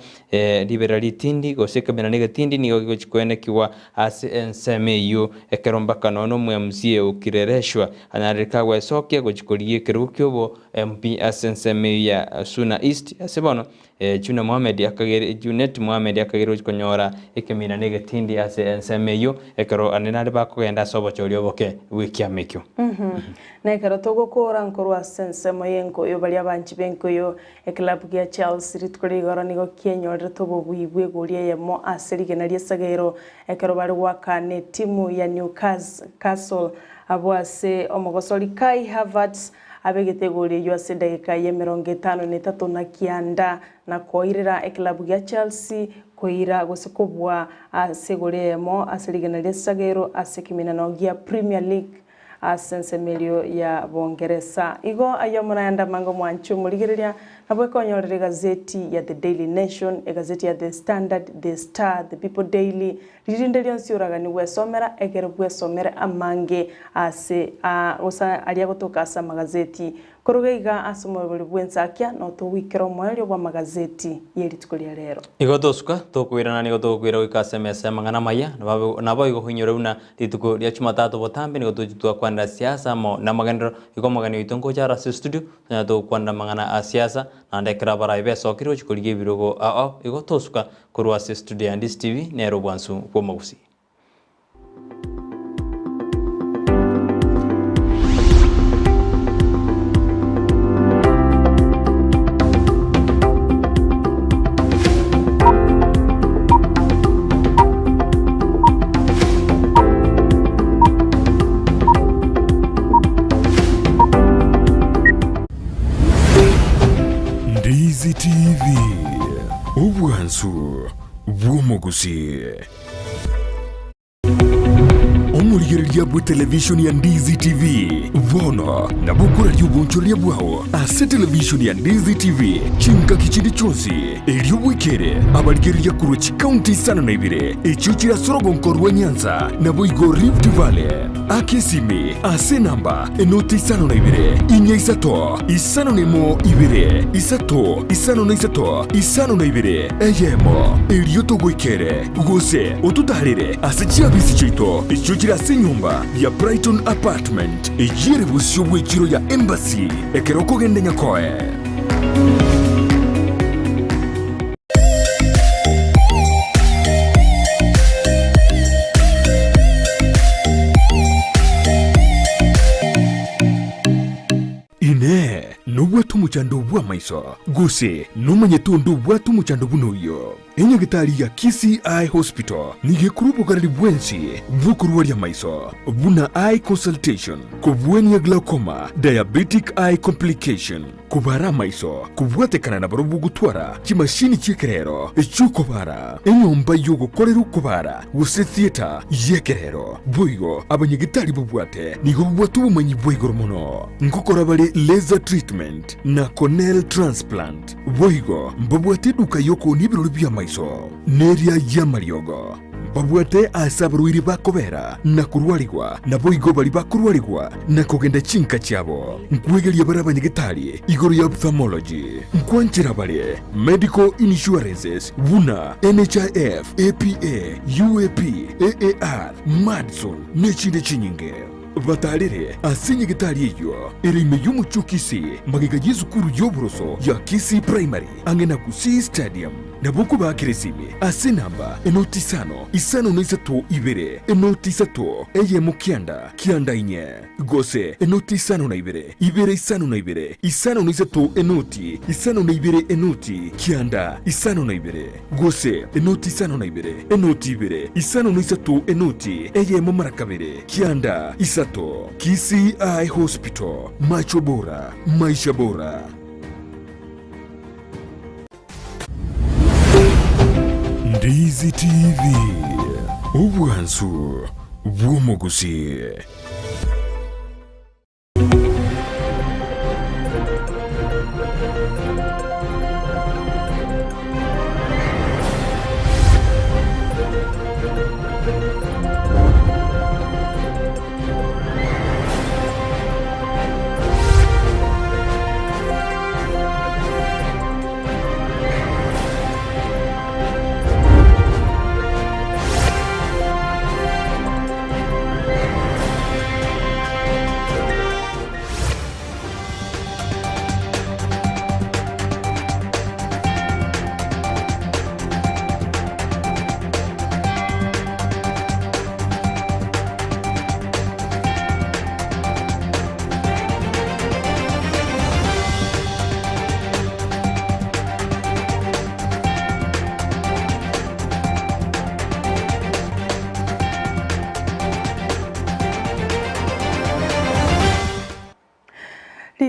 liberali tindi goseka bena negatindi nigo gochikwene kiwa ase NSMU ekeromba no mwe MCA ukirereshwa anarika wesoke gochikuriye kirukyo bo MP ase NSMU ya Suna East asebono Juna Mohamed akagere Junet Mohamed akagere konyora ekemina negetindi ase ensemeyo ekero anenare bakugenda sobo chorio boke wikia mekyo na ekero togokora nkorwa sensemo yenko yo bali abanchi benko yo eklabu ya Chelsea ritkori goro nigo kenyorere tobobwibwe gorie yemo aserige na riesagero ekero bari wakane timu ya Newcastle abwase omogosori Kai Havertz abegetegore yose dakika ya 53 na kianda na koirira eklabu ya Chelsea koira gosikobwa asegoremo aserigana lesagero asekimina nogia Premier League asensemelio ya Bongereza igo ayomona yanda mango mwanchu muligereria nabwe konyorere gazeti ya The Daily Nation gazeti ya The Standard, The Star, The People Daily ririndelion siuragani wesomera egere bwesomera amange ase osa alia gotoka asa magazeti korogeiga asomo buli bwensakia no to wikero mwelio bwa magazeti yeritukulia rero igo tosuka tokwirana nigo tokwira wikase mesa mangana maya nabo igo hinyoruna lituko lya Jumatatu botambe nigo tujitwa kwanda siasa mo na magandro igo magani itongo chara studio na to kwanda mangana siasa na ndekra bara ibe sokiro chikolige birogo igo tosuka kurwa studio ya Ndis TV nero bwansu kwa magusi Ndizi TV ubwansu bw'omugusi omurigereria bwa television ya Ndizi TV bono na bukura ly'obonchoria bwao ase television ya Ndizi TV chinka kichindi chonsi ery'obwikere abarigereria kurochi county sana na ibire ekyo kirasorogo nkorwa Nyanza na boigo Rift Valley akesimi ase namba enoti isano na ibire inya isato isano nemo ibire isato isano na isato isano na ibire eyemo eryoto gwikere gose otutarire ase chiabisi chito ekyo kirase nyumba ya Brighton Apartment ejire busyo bwekiro ya Embassy ekeroko gende nyakoe ine nubwatu muchando bwa maiso guse numanye tundu bwatu muchando bunoyo enyagitari ya KCI Hospital nige kurubugarari bwensi bukurwa lya maiso buna eye consultation kubwenya glaucoma diabetic eye complication kubara maiso kubwatekana na barubu gutwara kimashini cyekerero ecyukobara enyomba yo gukorera ukobara guse theater yekerero boyo abanyagitari bubwate nigo bwatu bumanyi bwigoro muno ngokora bali laser treatment na corneal transplant boigo mbabwate duka yoko nibirori bya maiso neria ya mariogo babwate asabruiri bakobera na kurwarigwa na boigo bali bakurwarigwa na kogenda chinka cyabo nkwegeria barabanyegitari igoro ya ophthalmology nkwanchira bali medical insurances buna NHIF APA UAP AAR Madson nechinde chinyinge batarire asinye gitari iyo irime y'umucukisi magiga y'izukuru y'oburoso ya Kisi Primary angena kusi stadium nabuku bakiresime asinamba enoti isano n'isatu ibere enoti isatu eye mukianda kianda inye gose enoti isano na ibere isano na isano n'isatu enoti isano na enoti kianda isano na gose enoti isano na enoti ibere isano n'isatu enoti eye mumarakabere kianda isato KCI Hospital macho bora maisha bora Ndizi TV ubwansu bw'omugusi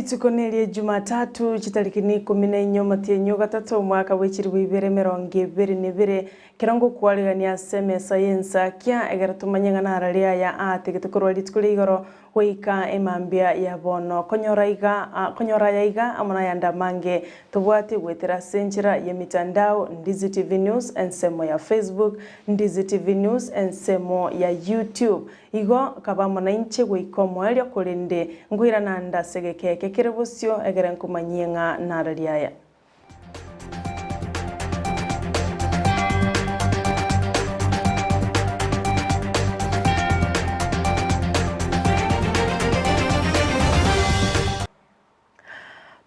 Ritukonerie Jumatatu chitariki 14 Matienyo gatatu mwaka w'ekirwi 2022 kirango kwaligania seme science kya egaratumanya na araria ya ategetekorwa ritukuri igoro weika emambia ya bono konyora yaiga amana yanda mange tubwati gwetera senjira ya mitandao Ndizi TV News ensemo ya Facebook, Ndizi TV News ensemo ya YouTube. Igo kaba mwananchi gwikomo elyo kulinde ngwira nanda segekeke kirebusyo egere nkumanyenga na araria.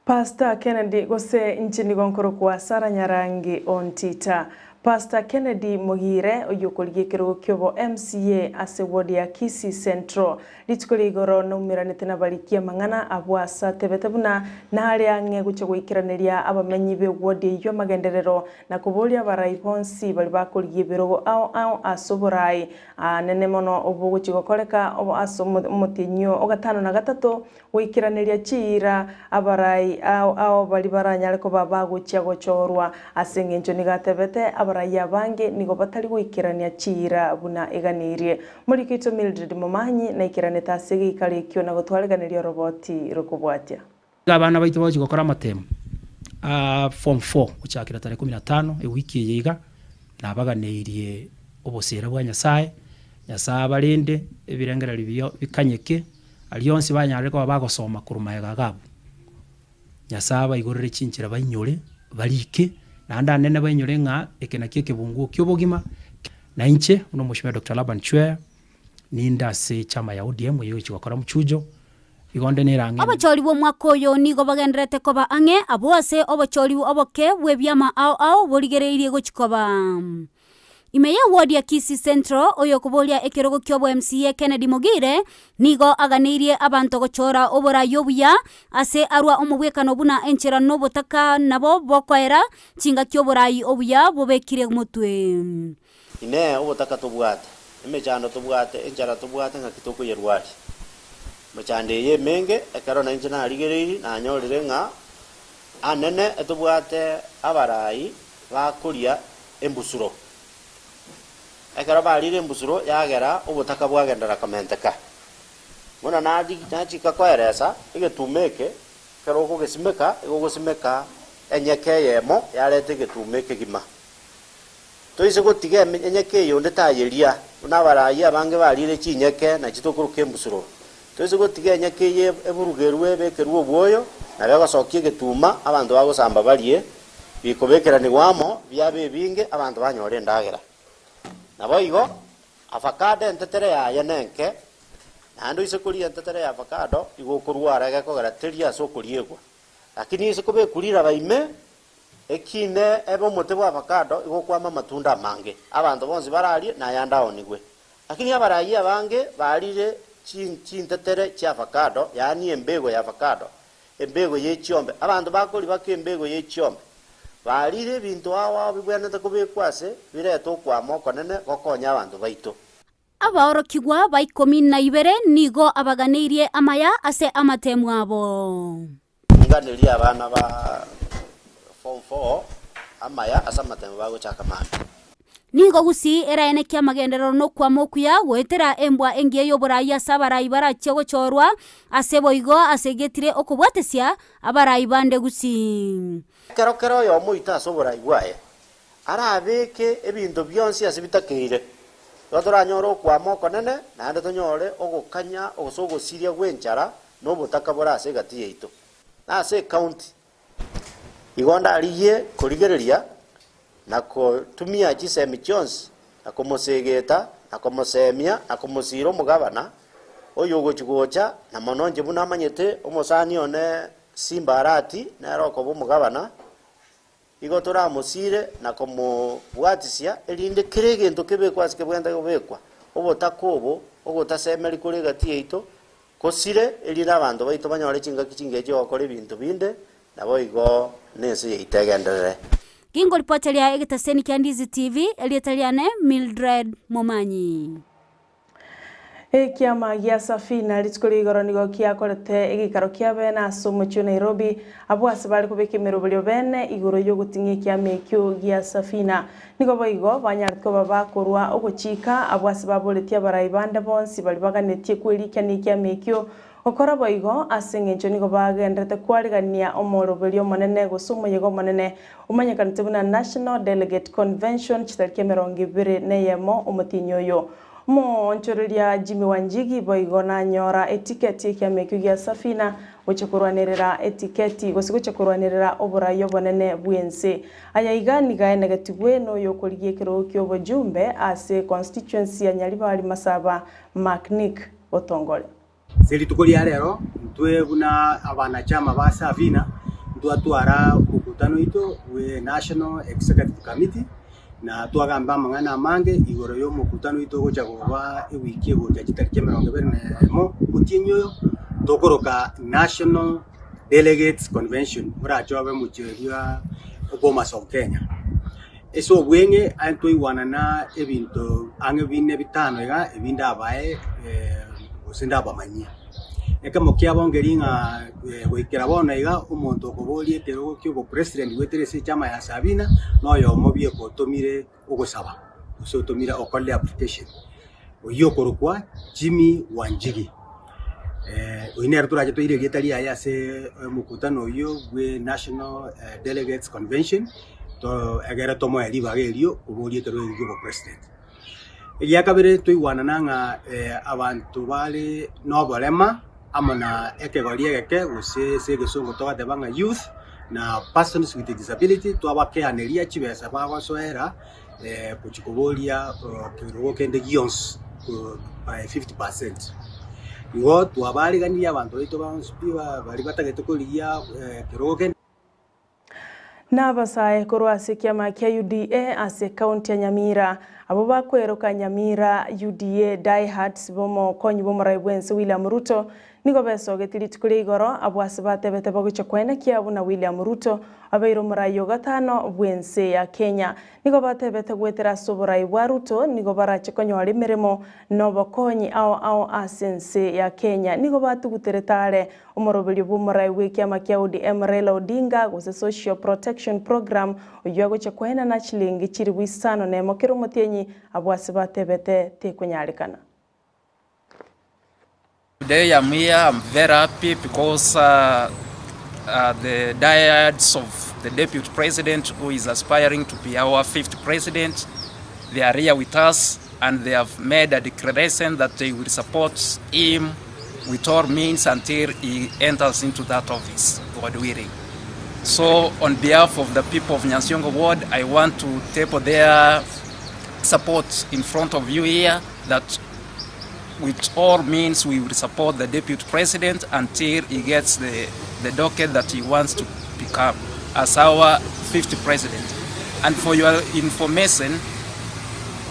Pastor Kennedy gose nchini gonkoro kwa Sara Nyarangi ontita. Pastor Kennedy Mogire oyokoligie kirogo kyobo MCA ase ward ya Kisii Central litukoli igoro no umiranite na balikia mangana abwasa tebetebuna na hali ange gucho gwikiraneria abamenyi be ward yo magenderero na kubolia baraibonsi bali bakoligie birogo ao asoborai nene mono obugo chigokoleka obo aso motinyo ogatano na gatatu gwikiraneria chira abarai ao bali baranyale ko babaguchia gochorwa asengenjo ni gatebete abaraya bange nigo batari gwikirania chira buna eganirie muri kito Mildred Momanyi na ikirane tasege ikarikyo na gutwariganiria roboti rukubwatia abana baitu baje gukora amatemo form 4 ucyakira tare 15 ewiki yiga nabaganirie obosera bwa Nyasaye abalinde ebirengera libyo bikanyeke alionsi banyare ko bagosoma kurumayaga gabo Nyasaye igorere chinchira bainyore balike nanda nene bainyore nga ekena kibungu kyobogima na inche uno Mheshimiwa Dr. Laban Chwea ninda se chama ya ODM yeyo chikokora muchujo igonde nerange abachori bo mwakoyo nigo bagenderete koba ange abose obachori oboke webyama ao boligereirie gochikoba Imeya ward ya Kisii Central oyo kubolia ekirogo kyobo MCA Kennedy Mogire nigo aganirie abantu gochora obora yobuya ase arwa omubwekano buna enchera no botaka nabo bokwera chinga kyoborai obuya bobekire mutwe ine obotaka tobwate emechando tobwate enchera tobwate ngakitoko yerwari machande ye menge ekaro na injina aligereri na nyorire nga anene etobwate abarai bakuria embusuro ekara balire mbusuro yagera obutaka bwagendera kamenteka muna nadi nachika kweresa igetumeke kero kugesimeka igogosimeka enyeke yemo yarete getumeke gima toise gotige enyeke yo ndetayeria unabarayi abange balire chinyeke na chitokuruke mbusuro toise gotige enyeke ye eburugerwe bekerwo bwoyo na begosokie getuma abantu bagosamba balie bikobekerani gwamo byabe binge abantu banyore ndagera Naboigo, avocado entetere ya yenenke, nando isekulia entetere ya avocado, igo kuruara gako garateria so kuriegwa. Lakini isekube kurira baime, ekine ebo motebo avocado igo kwama matunda mange. Abantu bonzi barali na yanda onigwe. Lakini abarayi abange balire chintetere cha avocado, yani embego ya avocado, embego ye chiombe. Abantu bakoli bakembego ye chiombe. Balire bintu awa bibwanete kubekwase bireto kwa moko nene gokonya abantu baito abaoro kigwa baikomi na ibere nigo abaganirie amaya ase amatemu abo nganiria abana ba form 4 amaya asa amatemu bago chaka mami nigo gusi era ene kya magendero no kwa mokuya wetera embwa engie yoboraya sabarai barache gochorwa ase boigo asegetire okubwatesia abarai bande gusi kero yo muita sobora igwae arabeke ebintu byonsi asibitakire yotoranyoro kwa moko nene nande tonyore ogokanya ogosogosiria gwenchara no butaka bora ase gati yeito na ase county igonda aliye kurigereria na kutumia chisemi chonsi na kumosegeta na kumosemia na kumosiro mugabana oyo gochigocha na mononje buna manyete omosani one simbarati na roko bo mugabana igotora musire na komo bwatisia elinde kirege ndokebe kwasike bwenda gobekwa obotakobo ogotasemeri kuri gati yeito kosire elina abantu baito banyore chinga kichingeje okore bintu binde nabo igo nese yeitegenderere Kingo ripotelia egetaseni kia Ndizi TV elietaliane Mildred Momanyi Kiama gia Safina ritukuri igoro nigo kiakorete igikaro kia bena asumu chu Nairobi abwase bari kubika imirubulio bene igoro yo gutingia kiama ekyo gia Safina nigo boigo banyartko babakorwa ogochika abwase baboretia baraibande bonsi bali baganetie kwirikania kiama ekyo okora boigo asengencho nigo bagendete kwarigania omorobelio monene gusumo yego monene umanyekanite buna National Delegate Convention chitariki 24 omutinyoyo mo nchororia Jimmy Wanjigi boigo na nyora etiketi kiama ekyo gia Safina gochekorwanirira etiketi gosigochekorwanirira oburayo bonene bwense aya igani gaene gatigwe no yokorigie kiro kyo bojumbe ase constituency ya Nyaribari Masaba Macnick Otongole seli tukolia lero ntwe buna abanachama ba Safina ntwatwara mukutano ito we National Executive Committee na twagamba mangana mange igoro yo mukutano ito gocha goba ewiki gocha chitariki 21 mutinyo tokoroka National Delegates Convention murachobe mucheria Bomas of Kenya eso bwenge antoi wanana ebinto ange bine bitano ega ebinda abae osenda bamanyia eka mokia bongeringa goikera bona iga omonto kobolie tero kyo president weterese chama ya Sabina no yo mobie ko tomire ogosaba so tomira okole application oyo korokwa Jimmy Wanjigi oiner turaje to ire getali aya se mukutano yo we National Delegates Convention to agera tomo eli bagelio obolie tero kyo president yakabere toiwana nanga abantu bali no bolema amona ekegolie geke gose segesongo toga debanga youth na persons with disability to abakeaneria chibesa bagosoera kuchikobolia kirogo kende gions by 50%. Igo to abali gani abantu ito banspiwa bali batagete kolia kirogo kende Nabasae korwase kiama kia UDA ase county ya Nyamira abo bakweroka Nyamira UDA diehards bomo konyi bomo raibwense William Ruto nigo besogetiri tukuri igoro abwase batebete bagucha kwene kiabu na William Ruto abeiro murayo gatano bwense ya Kenya nigo batebete gwetera soborai bwa Ruto nigo barache konyori mirimo nobo konyi ao asense ya Kenya nigo batuguteretare omorobelio bomorai wekiama kia ODM Raila Odinga gose social protection program oyago chakwena na chilingi chiri bwisano ne mokero motienyi abwase batebete tekunyarikana. Today I'm here, I'm very happy because the diehards of the Deputy President, who is aspiring to be our 5th President, they are here with us and they have made a declaration that they will support him with all means until he enters into that office, God willing. So on behalf of the people of Nyasiongo Ward, I want to table their support in front of you here that with all means we will support the Deputy President until he gets the docket that he wants to become as our 5th President. And for your information,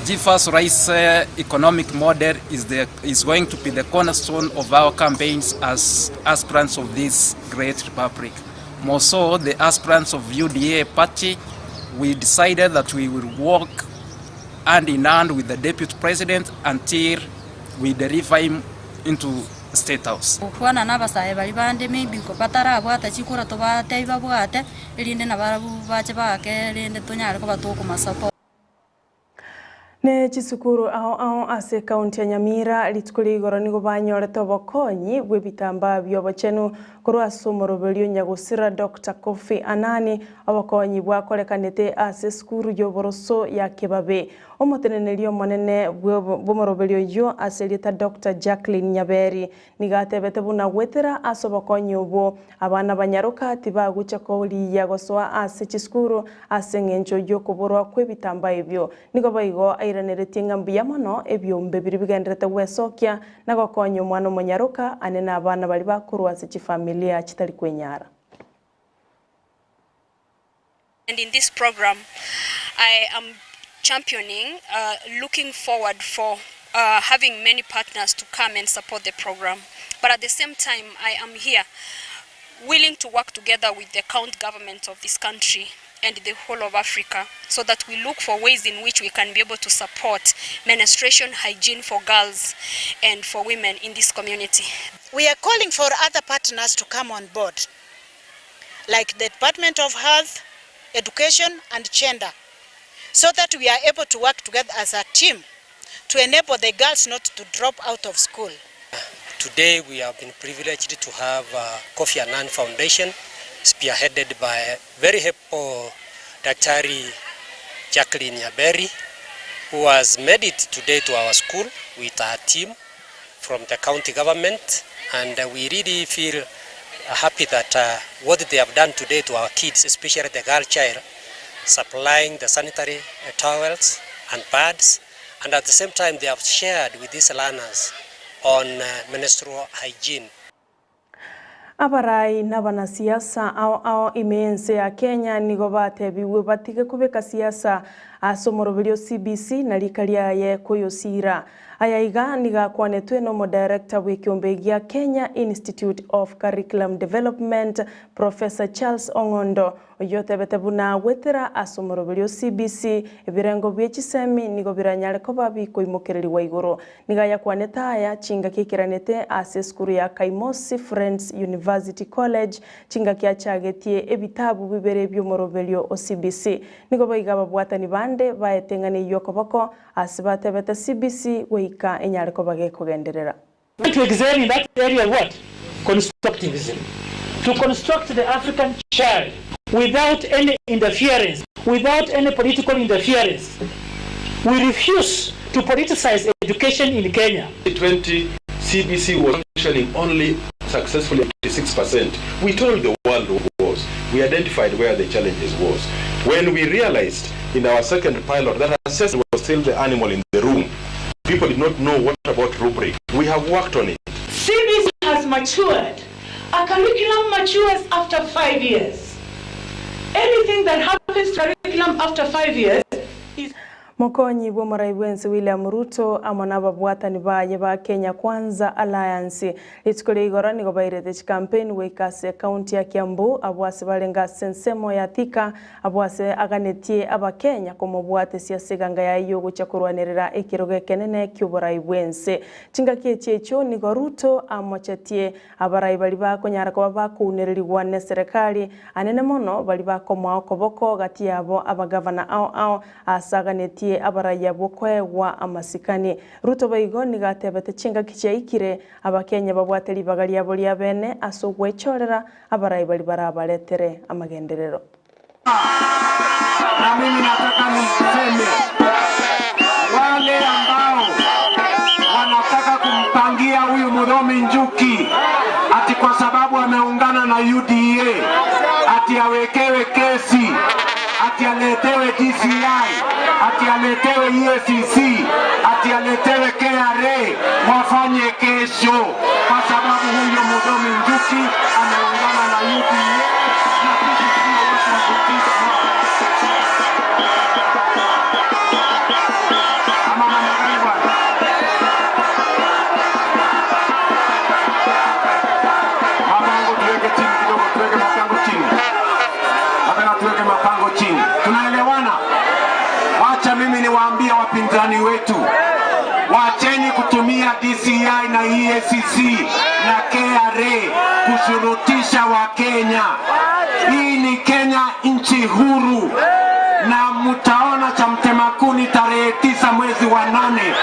GFAS Rice economic model is going to be the cornerstone of our campaigns as aspirants of this great republic. More so, the aspirants of UDA party, we decided that we will work hand in hand with the Deputy President until we deliver him into State House. Kwana nabasaye bali bande maybe ko batara bwata chikura to bate ibabwate elinde nabarabu bache bake elinde tonyare ko batoko masapo ne chisukuru ao ase county ya Nyamira litukuri igoro nigo banyorete obokonyi bwebitamba byobochenu korwa somorobelio nyagusira Dr. Kofi Anani obokonyi bwakorekanete ase skuru yoboroso ya Kebabe omotenenerio monene bomorobelio yo ase lita Dr. Jacqueline Nyaberi nigatebete buna gwetera asobokonyi obo abana banyaruka tibagucha koli yagosoa ase chiskuru ase ngencho yo kuborwa kwebitamba ebyo nigo baigo airanirete ngambi mono ebyombe biri bigenderete wesokia nagokonyo mwana munyaruka anena abana bali bakurwa ase chifamilia chitali kwenyara. And in this program I am championing looking forward for having many partners to come and support the program, but at the same time I am here willing to work together with the county government of this country and the whole of Africa, so that we look for ways in which we can be able to support menstruation hygiene for girls and for women in this community. We are calling for other partners to come on board, like the Department of Health, Education and Gender, so that we are able to work together as a team to enable the girls not to drop out of school. Today we have been privileged to have Kofi Annan Foundation, spearheaded by very helpful Daktari Jacqueline Nyaberi, who has made it today to our school with our team from the county government, and we really feel happy that what they have done today to our kids, especially the girl child, supplying the sanitary towels and pads, and at the same time they have shared with these learners on menstrual hygiene. Abarai na banasiasa ao imense ya Kenya nigo batebiwe batige kubeka siasa asomorobilio CBC na likalia ye kuyosira ayaiga niga kwanetwe no director w'ikiombe gya Kenya Institute of Curriculum Development Professor Charles Ongondo oyotebete buna wetera asomorobilio CBC ebirengo by'ekisemi nigo biranyale ko babiko imokereri wa igoro niga ya kwaneta aya chinga kikiranete ase skuru ya Kaimosi Friends University College chinga kyachagetie ebitabu bibere by'omorobilio CBC nigo bayiga babwatani bande baetengane yokoboko asibatebete CBC weika enyale ko bage kugenderera to excel in that area. What? Constructivism. To construct the African child without any interference, without any political interference. We refuse to politicize education in Kenya. 2020 CBC was functioning only successfully at 56%. We told the world who was. We identified where the challenges was. When we realized in our second pilot that assessment was still the animal in the room, people did not know what about rubric. We have worked on it. CBC has matured. A curriculum matures after 5 years. Anything that happens to curriculum after 5 years is... Mokonyi bwo Maraibwense William Ruto amanaba bwatani baye ba Kenya Kwanza Alliance litskole igora nigo bairete campaign wekase county ya Kiambu abwase balenga sensemo ya Thika abwase aganetie aba Kenya komo bwate siaseganga ya iyo guchakurwanerera ekiroge kenene cy'Uburaibwense cinga kyecho nigo Ruto amochetie abarai bali bakonyara ko bakunererwa ne serikali anene mono bali bakomwa okoboko gati yabo abagavana ao asaganetie abaraya bokwewa amasikani Ruto baigo nigatebete chinga kichaikire abakenya babwateli bagali yabo lya bene asogwechorera abarayi bali barabaletere amagenderero. Na mimi nataka niseme wale ambao wanataka kumpangia huyu Muthomi Njuki ati kwa sababu ameungana na UDA ati awekewe kesi, ati aletewe DCI, ati aletewe EACC, ati aletewe KRA, wafanye kesho, kwa sababu huyo Muthomi Njuki ameungana na UDA na sisi sio watu wa kutisha. Ama namna bwana. Mapango tuweke chini kidogo, tuweke mapango chini. Hapana, tuweke mapango chini. Tunaelewana? Wacha mimi niwaambie wapinzani wetu, wacheni kutumia DCI na EACC na KRA kushurutisha Wakenya. Hii ni Kenya, nchi huru, na mtaona cha mtemakuni tarehe 9 mwezi wa 8,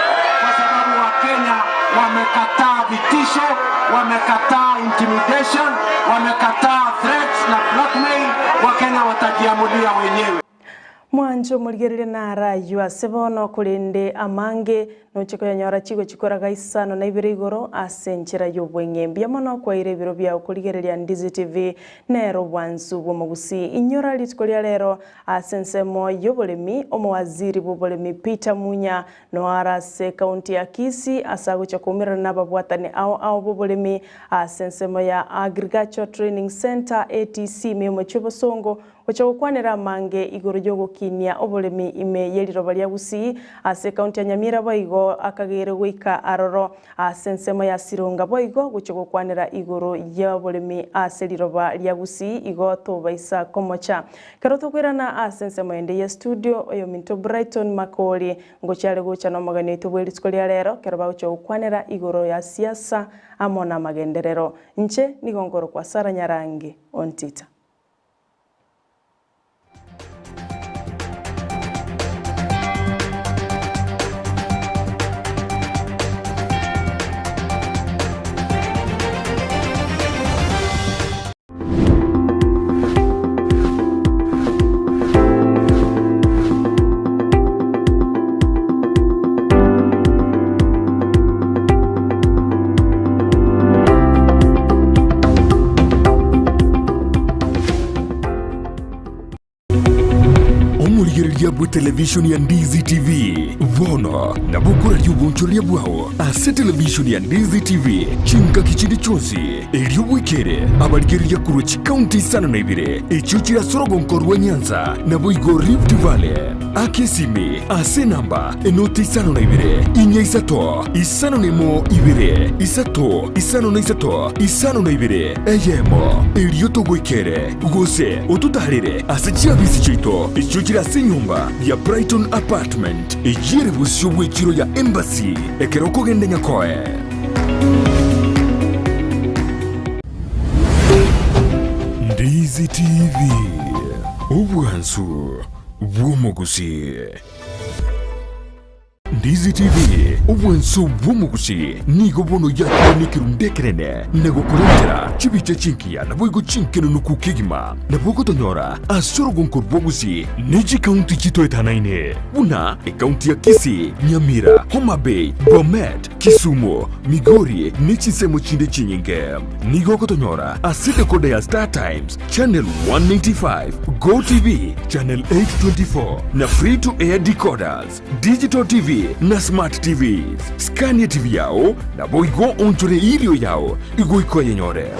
kwa sababu Wakenya wamekataa vitisho, wamekataa intimidation, wamekataa threats na blackmail. Wakenya watajiamulia wenyewe. Mwanjo muligerere na raywa sebono kulende amange no chiko yanyora chigo chikoraga isano na ibire igoro asenchera yobwenge mbiamono kwa ire biro bya kuligerere Ndizi TV nero wansu bwo mugusi inyora litkolia lero asensemo yobolemi omwaziri bobolemi Peter Munya no arase county ya Kisii asago chakumira na babwatani ao bobolemi asensemo ya Agriculture Training Center ATC memo chobosongo ochokwanera mange igoro jogo kinia kũrũgamia ũbũrĩmi ime yeriroba rĩa Gusii ase kaunti ya Nyamira boigo akagere gwika aroro ase nsemo ya Sirunga boigo gucho gukwanira iguru ya ũbũrĩmi ase riroba rĩa Gusii igo tubaisa komocha kero tukwirana ase nsemo ende ya studio oyo Minto Brighton Makori ngochale gucha no magane tubwelitsiko lya rero kero baucho gukwanira iguru ya siasa amona magenderero nche nigongoro kwa Sara Nyarangi ontita. Yabu television ya Ndizi TV vono na bukura yubunchulia bwao ase television ya Ndizi TV chinka kichindi chonsi elio wikere abaligeri ya kuruchi county sana na ibire echuchi ya Sorogonkorwa Nyanza na boigo Rift Valley akesimi ase namba enoti sana na ibire inya isato isano nemo ibire isato isano na isato isano na ibire eyemo elio togwikere gose otutarire ase chiabisi chito echuchi ya senyumba ya Brighton Apartment ejire busyo bwekiro ya Embassy ekero kogende nyakoe Ndizi TV obwansu bwomugusi Ndizi TV obwansu bwomugusi nigo bono yakonikirundekerene negokurendera chibiche chinkia na boigo chinkeno nukukigima na bogo tonyora Sorogonkorwa Gusii neji county chito etanaine una county ya Kisii, Nyamira, Homa Bay, Bomet, Kisumu, Migori nechi semo chinde chinyinge nigo kotonyora asite kode ya Star Times channel 195 Go TV channel 824 na free to air decoders Digital TV na Smart TVs Scania TV yao na boigo onchore ilio yao igo iko yenyore